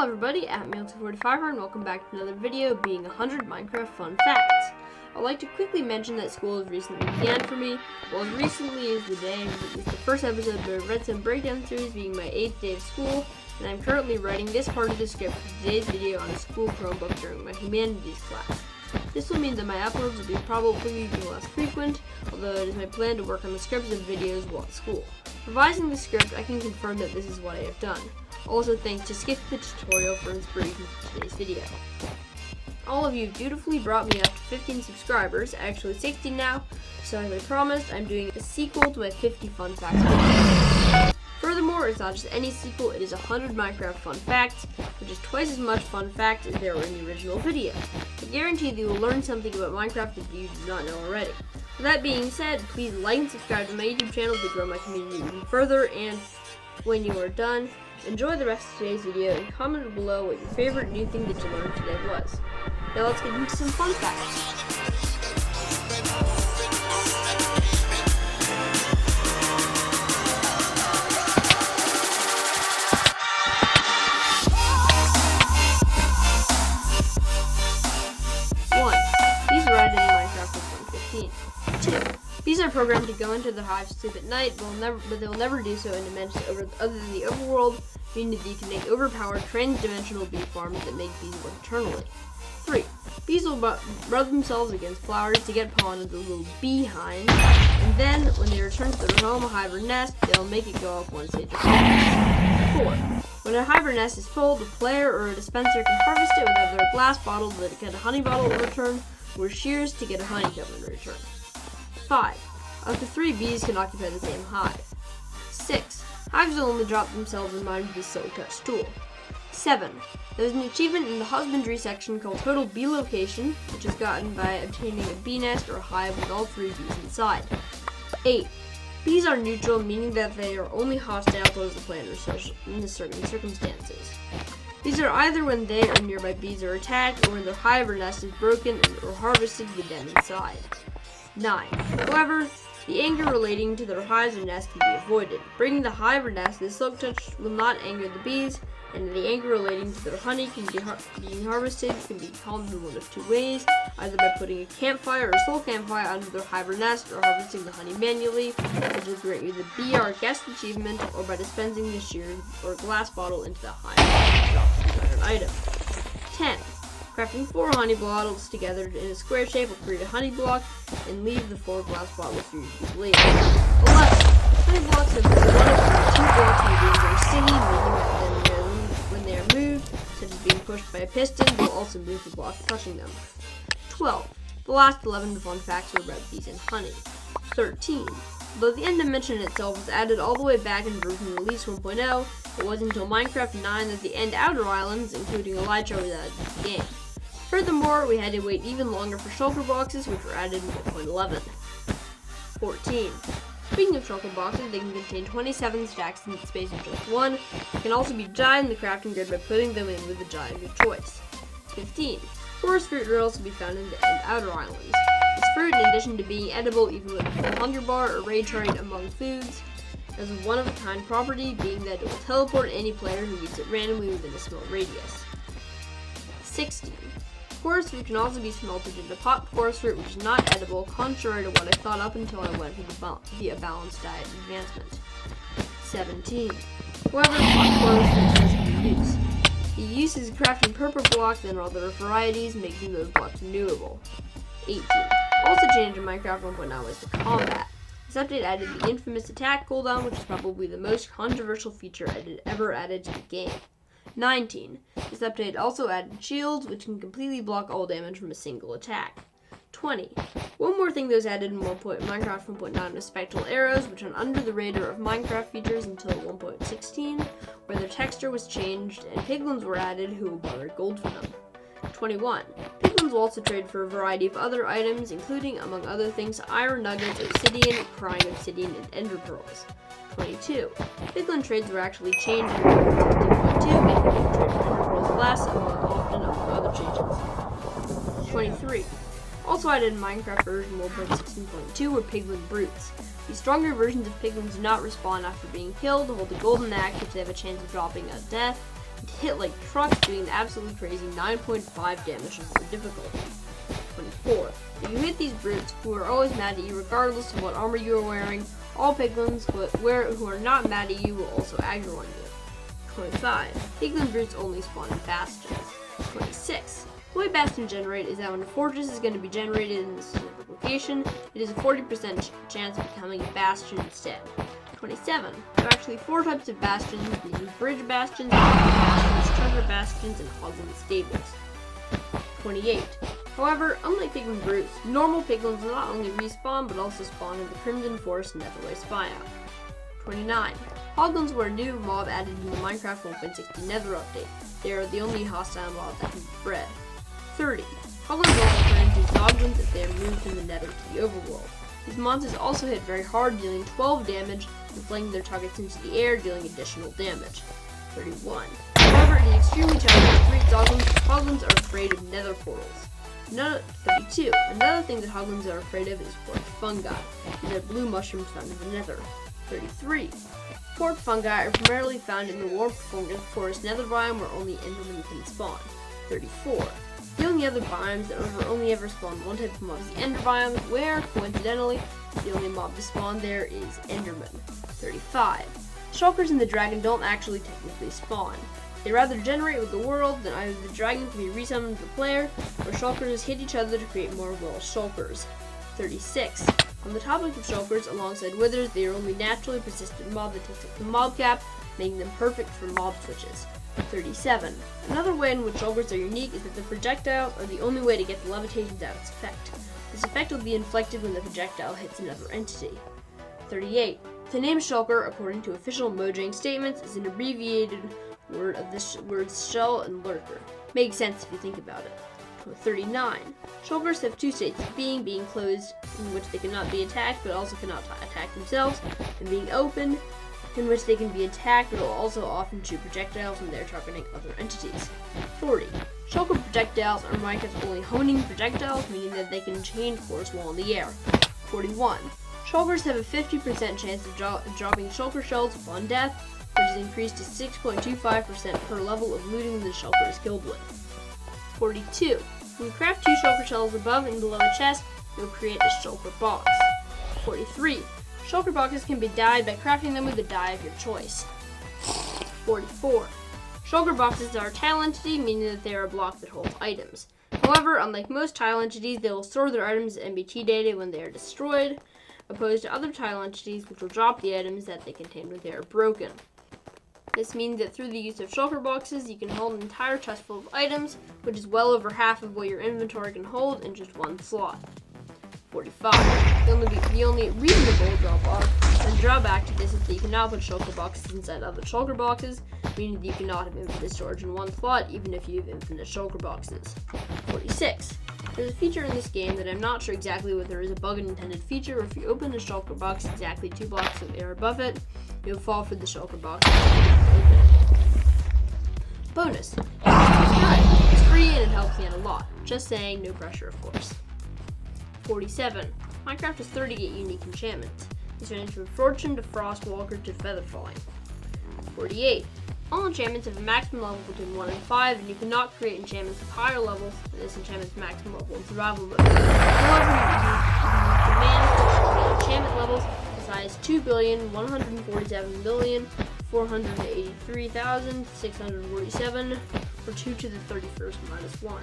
Hello everybody, at Meal245 and welcome back to another video being 100 Minecraft fun facts. I'd like to quickly mention that school has recently began for me. Well, as recently as the day I released the first episode of the Redstone Breakdown series being my 8th day of school, and I'm currently writing this part of the script for today's video on a school Chromebook during my humanities class. This will mean that my uploads will be probably less frequent, although it is my plan to work on the scripts and videos while at school. Revising the script, I can confirm that this is what I have done. Also, thanks to Skip the Tutorial for inspiration for today's video. All of you dutifully brought me up to 15 subscribers, actually 60 now, so as I promised, I'm doing a sequel to my 50 fun facts video. Furthermore, it's not just any sequel, it is 100 Minecraft fun facts, which is twice as much fun facts as there were in the original video. I guarantee that you will learn something about Minecraft that you do not know already. With that being said, please like and subscribe to my YouTube channel to grow my community even further, and when you are done, enjoy the rest of today's video and comment below what your favorite new thing that you learned today was. Now let's get into some fun facts. Bees are added in Minecraft with 1.15. 2. Bees are programmed to go into their hives to sleep at night, but they will never do so in dimensions other than the overworld, meaning that you can make overpowered trans-dimensional bee farms that make bees work eternally. 3. Bees will rub themselves against flowers to get pollen into the little beehive, and then, when they return to their home, hive, or nest, they'll make it go up one stage or 4. When a hive or nest is full, the player or a dispenser can harvest it with either a glass bottle to get a honey bottle in return, or shears to get a honeycomb in return. 5. Up to 3 bees can occupy the same hive. 6. Hives will only drop themselves in mine with the Silk Touch tool. 7. There is an achievement in the husbandry section called Total Bee Location, which is gotten by obtaining a bee nest or a hive with all 3 bees inside. 8. Bees are neutral, meaning that they are only hostile towards the plant in certain circumstances. These are either when they or nearby bees are attacked, or when their hive or nest is broken or harvested with them inside. 9. However, the anger relating to their hives or nests can be avoided. Bringing the hive or nest to the Silk Touch will not anger the bees, and the anger relating to their honey being harvested can be calmed in one of 2 ways, either by putting a campfire or soul campfire under their hive or nest, or harvesting the honey manually, which will grant you the Bee Art Guest achievement, or by dispensing the shear or glass bottle into the hive and drop an item. 10. Crafting 4 honey bottles together in a square shape will create a honey block, and leave the 4 glass bottles for you to use later. 11. Honey blocks have one of 2 blocks may be very stingy, meaning that when they are moved, such as being pushed by a piston, they'll also move the block touching them. 12. The last 11 fun facts were about bees and honey. 13. Though the end dimension itself was added all the way back in version release 1.0, it wasn't until Minecraft 9 that the end outer islands, including Elytra, was added to the game. Furthermore, we had to wait even longer for shulker boxes, which were added in 1.11. 14. Speaking of shulker boxes, they can contain 27 stacks in the space of just 1. They can also be giant in the crafting grid by putting them in with the giant of your choice. 15. Forest fruit are also be found in the end outer islands. This fruit, in addition to being edible even with a full hunger bar or raid trait among foods, has a one-of-a-kind property, being that it will teleport any player who eats it randomly within a small radius. 16. Forest fruit can also be smelted into popped forest fruit, which is not edible, contrary to what I thought up until I went for the balanced diet advancement. 17. However, popped forest fruit has a use. The use is crafting purple blocks and other varieties, making those blocks renewable. 18. Also changed in Minecraft 1.9 was the combat. This update added the infamous attack cooldown, which is probably the most controversial feature ever added to the game. 19. This update also added shields, which can completely block all damage from a single attack. 20. One more thing that was added in Minecraft 1.9 was spectral arrows, which are under the radar of Minecraft features until 1.16, where their texture was changed and piglins were added who will barter gold for them. 21. Piglins will also trade for a variety of other items, including, among other things, iron nuggets, obsidian, crying obsidian, and ender pearls. 22. Piglin trades were actually changed in 1.16.2, making them trade for ender pearls less, among other changes. 23. Also added in Minecraft version 1.16.2 were piglin brutes. These stronger versions of piglins do not respawn after being killed, hold a golden axe which they have a chance of dropping at death, hit like trucks, doing the absolutely crazy 9.5 damage of the difficulty. 24. If you hit these brutes, who are always mad at you regardless of what armor you are wearing, all piglins who are not mad at you will also aggro on you. 25. Piglin brutes only spawn in bastions. 26. The way bastions generate is that when a fortress is going to be generated in this specific location, it is a 40% chance of becoming a bastion instead. 27. There are actually 4 types of bastions, being bridge bastions, treasure bastions, and hoglin stables. 28. However, unlike piglin brutes, normal piglins not only respawn but also spawn in the Crimson Forest Netherway Spyout. 29. Hoglins were a new mob added in the Minecraft 1.16 Nether update. They are the only hostile mob that can be bred. 30. Hoglins also turn into zoglins if they are moved from the Nether to the overworld. These monsters also hit very hard, dealing 12 damage and flinging their targets into the air, dealing additional damage. 31. However, it is extremely challenging to defeat zoglins. Hoglins are afraid of nether portals. 32. Another thing that hoglins are afraid of is forked fungi. These are blue mushrooms found in the nether. 33. Forked fungi are primarily found in the warm forest nether biome where only endermen can spawn. 34. The only other biomes that only ever spawn one type of mob is the ender biome, where, coincidentally, the only mob to spawn there is enderman. 35. Shulkers and the dragon don't actually technically spawn. They rather generate with the world, then either the dragon can be resummoned to the player, or shulkers hit each other to create more Welsh shulkers. 36. On the topic of shulkers, alongside withers, they are only naturally persistent mob that takes up the mob cap, making them perfect for mob switches. 37. Another way in which shulkers are unique is that the projectiles are the only way to get the levitation to have its effect. This effect will be inflicted when the projectile hits another entity. 38. The name shulker, according to official Mojang statements, is an abbreviated word of the words shell and lurker. Makes sense if you think about it. 39. Shulkers have 2 states of being closed, in which they cannot be attacked but also cannot attack themselves, and being open, in which they can be attacked but will also often shoot projectiles when they are targeting other entities. 40. Shulker projectiles are Minecraft's only honing projectiles, meaning that they can change course while in the air. 41. Shulkers have a 50% chance of dropping shulker shells upon death, which is increased to 6.25% per level of looting the shulker is killed with. 42. When you craft 2 shulker shells above and below a chest, you'll create a shulker box. 43. Shulker boxes can be dyed by crafting them with a dye of your choice. 44. Shulker boxes are a tile entity, meaning that they are a block that holds items. However, unlike most tile entities, they will store their items as MBT data when they are destroyed, opposed to other tile entities which will drop the items that they contain when they are broken. This means that through the use of shulker boxes, you can hold an entire chest full of items, which is well over half of what your inventory can hold in just one slot. 45. The only reasonable drawback to this is that you cannot put shulker boxes inside other shulker boxes, meaning that you cannot have infinite storage in one slot, even if you have infinite shulker boxes. 46. There's a feature in this game that I'm not sure exactly whether it is a bug and intended feature, or if you open a shulker box exactly 2 blocks of air above it, you'll fall for the shulker box. Bonus. Subscribe. It's free and it helps me out a lot. Just saying, no pressure of course. 47. Minecraft has 38 unique enchantments. These range from Fortune to Frostwalker to Feather Falling. 48. All enchantments have a maximum level between 1 and 5, and you cannot create enchantments of higher levels than this enchantment's maximum level in survival mode. However, you can use enchantment levels as high as 2,147,483,647 for 2 to the 31st minus 1.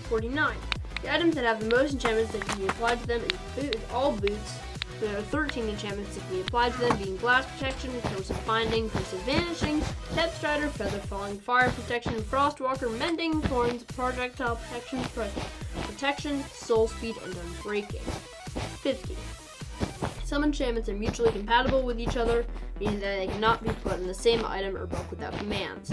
49. The items that have the most enchantments that can be applied to them is all boots. There are 13 enchantments that can be applied to them, being Blast Protection, Curse of Binding, Curse of Vanishing, Step Strider, Feather Falling, Fire Protection, Frostwalker, Mending, Thorns, Projectile Protection, Soul Speed, and Unbreaking. 50. Some enchantments are mutually compatible with each other, meaning that they cannot be put in the same item or book without commands.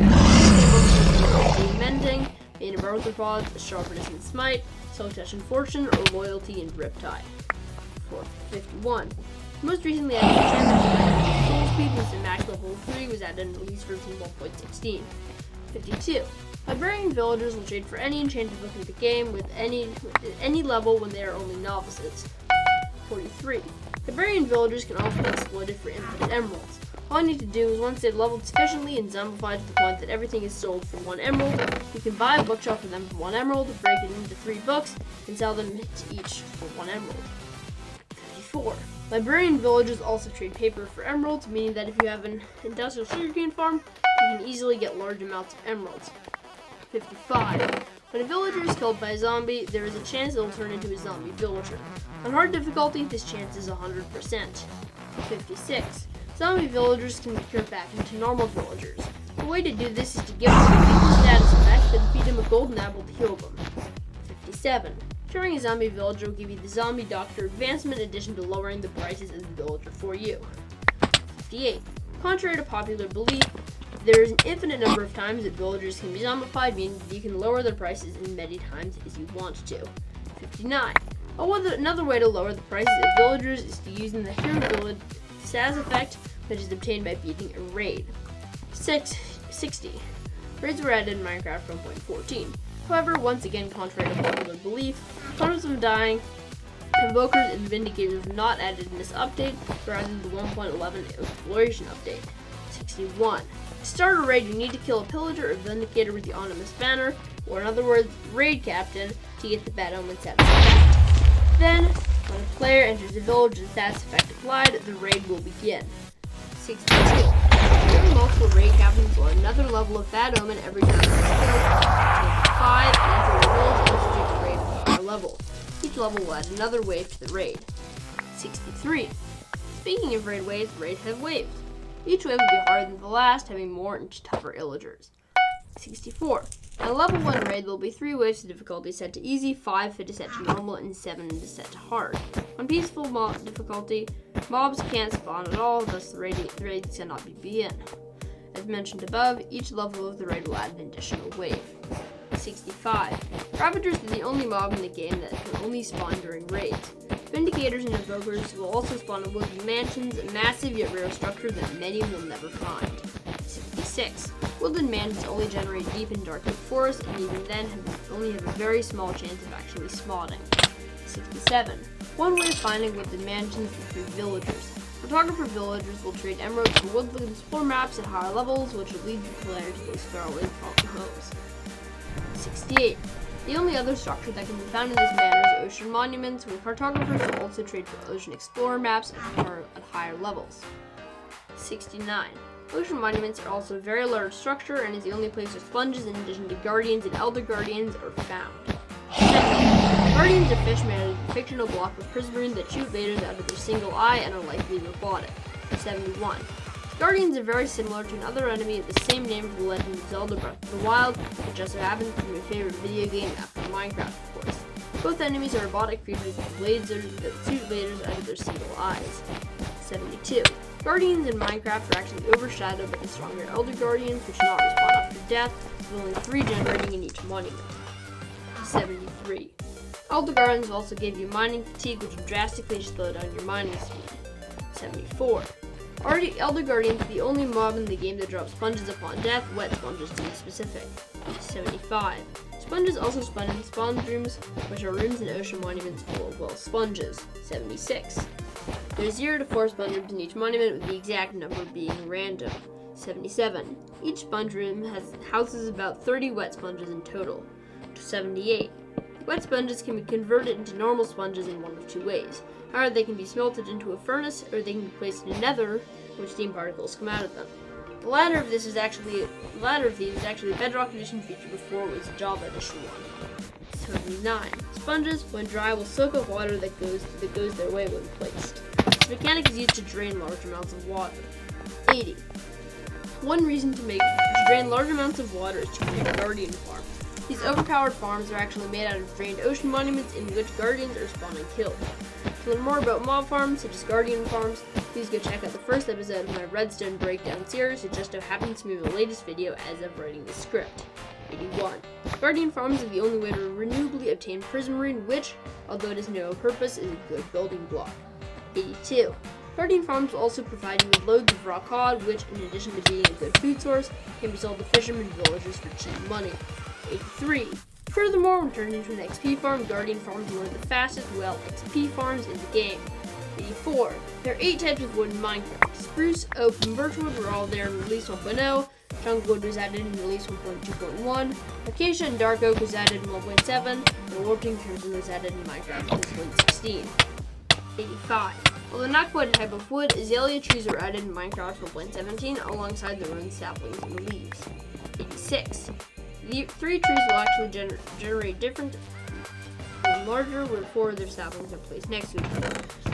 Mending, Bane of Arthropods, Sharpness and Smite, Soul Touch and Fortune, or Loyalty and Riptide. 51. Most recently added enchantment Soul Speed was in max level 3 was added in release version 1.16. 52. Librarian villagers will trade for any enchanted book in the game with any level when they are only novices. 43. Librarian villagers can also be exploited for infinite emeralds. All you need to do is once they've leveled sufficiently and zombified to the point that everything is sold for 1 emerald, you can buy a bookshelf for them for 1 emerald, break it into 3 books, and sell them each for 1 emerald. 54. Librarian villagers also trade paper for emeralds, meaning that if you have an industrial sugarcane farm, you can easily get large amounts of emeralds. 55. When a villager is killed by a zombie, there is a chance it will turn into a zombie villager. On hard difficulty, this chance is 100%. 56. Zombie villagers can be cured back into normal villagers. The way to do this is to give them a weekly status effect and feed them a golden apple to heal them. 57. Curing a zombie villager will give you the zombie doctor advancement in addition to lowering the prices of the villager for you. 58. Contrary to popular belief, there is an infinite number of times that villagers can be zombified, meaning that you can lower their prices as many times as you want to. 59. Another way to lower the prices of villagers is to use the Hero Village status effect, which is obtained by beating a raid. 60. Raids were added in Minecraft 1.14. However, once again, contrary to popular belief, opponents of dying, invokers and vindicators were not added in this update, rather than the 1.11 exploration update. 61. To start a raid, you need to kill a pillager or vindicator with the anonymous banner, or in other words, raid captain, to get the bad omen status effect. Then, when a player enters a village with the status effect applied, the raid will begin. 62. Having multiple raid captains will add another level of bad omen every time you kill 5 and enter a village and take a raid at a higher level. Each level will add another wave to the raid. 63. Speaking of raid waves, raids have waves. Each wave will be harder than the last, having more and tougher illagers. 64. On a level 1 raid, there will be 3 waves of difficulty set to easy, 5 to set to normal, and 7 is set to hard. On peaceful difficulty, mobs can't spawn at all, thus the raid cannot begin. As mentioned above, each level of the raid will add an additional wave. 65. Ravagers are the only mob in the game that can only spawn during raids. Vindicators and invokers will also spawn in woodland mansions, a massive yet rare structure that many will never find. 66. Woodland mansions only generate deep and dark forests, and even then only have a very small chance of actually spawning. 67. One way of finding woodland mansions is through villagers. Photographer villagers will trade emeralds for woodland floor maps at higher levels, which will lead the player to those faraway homes. 68. The only other structure that can be found in this manner is ocean monuments, where cartographers will also trade for ocean explorer maps at higher levels. 69. Ocean monuments are also a very large structure and is the only place where sponges, in addition to guardians and elder guardians, are found. 70. Guardians are fish made of a fictional block of prismarine that shoot lasers out of their single eye and are likely robotic. 71. Guardians are very similar to another enemy with the same name from The Legend of Zelda Breath of the Wild, which just so happens to be my favorite video game after Minecraft, of course. Both enemies are robotic creatures with lasers that shoot lasers out of their single eyes. 72. Guardians in Minecraft are actually overshadowed by the stronger Elder Guardians, which do not respawn after death, with only 3 generating in each monument. 73. Elder Guardians will also give you mining fatigue, which will drastically slow down your mining speed. 74. Elder Guardians are the only mob in the game that drops sponges upon death, wet sponges to be specific. 75. Sponges also spawn in spawn rooms, which are rooms in ocean monuments full of, sponges. 76. There's 0 to 4 sponge rooms in each monument, with the exact number being random. 77. Each sponge room houses about 30 wet sponges in total. 78. Wet sponges can be converted into normal sponges in one of 2 ways. However, they can be smelted into a furnace, or they can be placed in a nether, which steam particles come out of them. The latter of these is actually a Bedrock Edition feature before it was a Java Edition one. 79. Sponges, when dry, will soak up water that goes their way when placed. This mechanic is used to drain large amounts of water. 80. One reason to drain large amounts of water is to create guardian farms. These overpowered farms are actually made out of drained ocean monuments in which guardians are spawned and killed. To learn more about mob farms, such as guardian farms, please go check out the first episode of my Redstone Breakdown series, which just so happens to be my latest video as of writing the script. 81. Guardian farms are the only way to renewably obtain prismarine, which, although it is no purpose, is a good building block. 82. Guardian farms will also provide you with loads of raw cod, which, in addition to being a good food source, can be sold to fishermen and villagers for cheap money. 83. Furthermore, when turned into an XP farm, Guardian farms are one of the fastest, XP farms in the game. 84. There are 8 types of wood in Minecraft. Spruce, oak, and birchwood were all there in Release 1.0. Junglewood was added in Release 1.2.1. Acacia and dark oak was added in 1.7. And warping crimson was added in Minecraft 1.16. 85. While they're not quite a type of wood, azalea trees were added in Minecraft 1.17 alongside their own saplings and leaves. 86. The 3 trees will actually generate different and larger where 4 of their saplings are placed next to each other.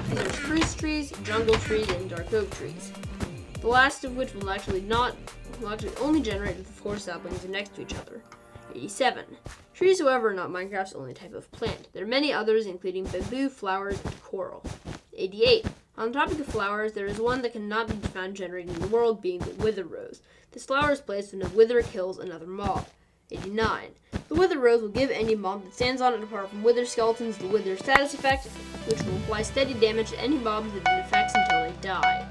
These are spruce trees, jungle trees, and dark oak trees. The last of which will actually only generate if the 4 saplings are next to each other. 87. Trees, however, are not Minecraft's only type of plant. There are many others, including bamboo, flowers, and coral. 88. On the topic of flowers, there is one that cannot be found generating in the world, being the wither rose. This flower is placed when a wither kills another mob. 89. The wither rose will give any mob that stands on it, apart from wither skeletons, the wither status effect, which will apply steady damage to any mobs that it affects until they die.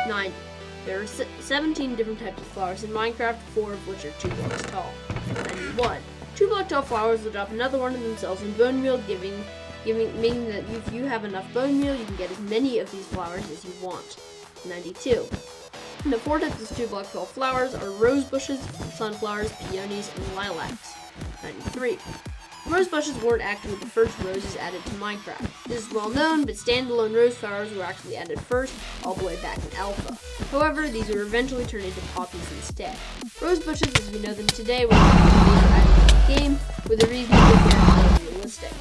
90. There are 17 different types of flowers in Minecraft, 4 of which are 2 blocks tall. 91. 2 block tall flowers will drop another one of themselves in bone meal, meaning that if you have enough bone meal, you can get as many of these flowers as you want. 92. And the 4 types of 2 block tall flowers are rose bushes, sunflowers, peonies, and lilacs. 93. Rose bushes weren't actually the first roses added to Minecraft. This is well known, but standalone rose flowers were actually added first, all the way back in Alpha. However, these were eventually turned into poppies instead. Rose bushes, as we know them today, were added to the game, with a reason that they're more realistic.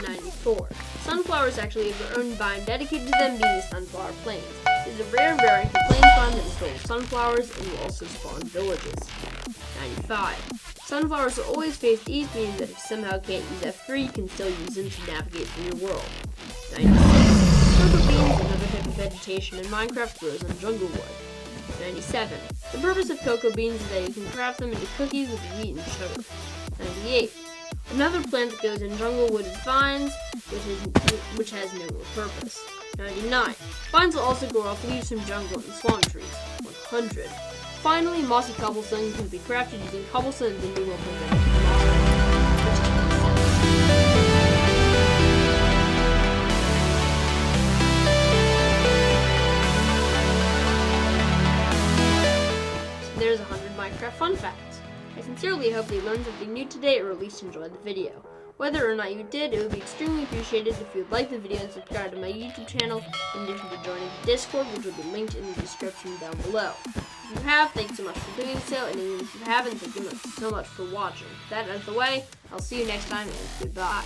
94. Sunflowers actually have their own biome dedicated to them, being the sunflower plains. It is a rare variant of plains farm that is full of sunflowers and will also spawn villages. 95. Sunflowers will always face east, meaning that if you somehow can't use F3, you can still use them to navigate through your world. 96. Cocoa beans, another type of vegetation in Minecraft, grows on jungle wood. 97. The purpose of cocoa beans is that you can craft them into cookies with wheat and sugar. 98. Another plant that goes in jungle wood is vines, which has no real purpose. 99. Vines will also grow off leaves from jungle and swamp trees. 100. Finally, mossy cobblestone can be crafted using cobblestone and the new weapon So there's 100 Minecraft fun facts. I sincerely hope that you learned something new today or at least enjoyed the video. Whether or not you did, it would be extremely appreciated if you would like the video and subscribe to my YouTube channel, in addition to joining the Discord, which will be linked in the description down below. If you have, thanks so much for doing so, and even if you haven't, thank you so much for watching. With that out of the way, I'll see you next time, and goodbye.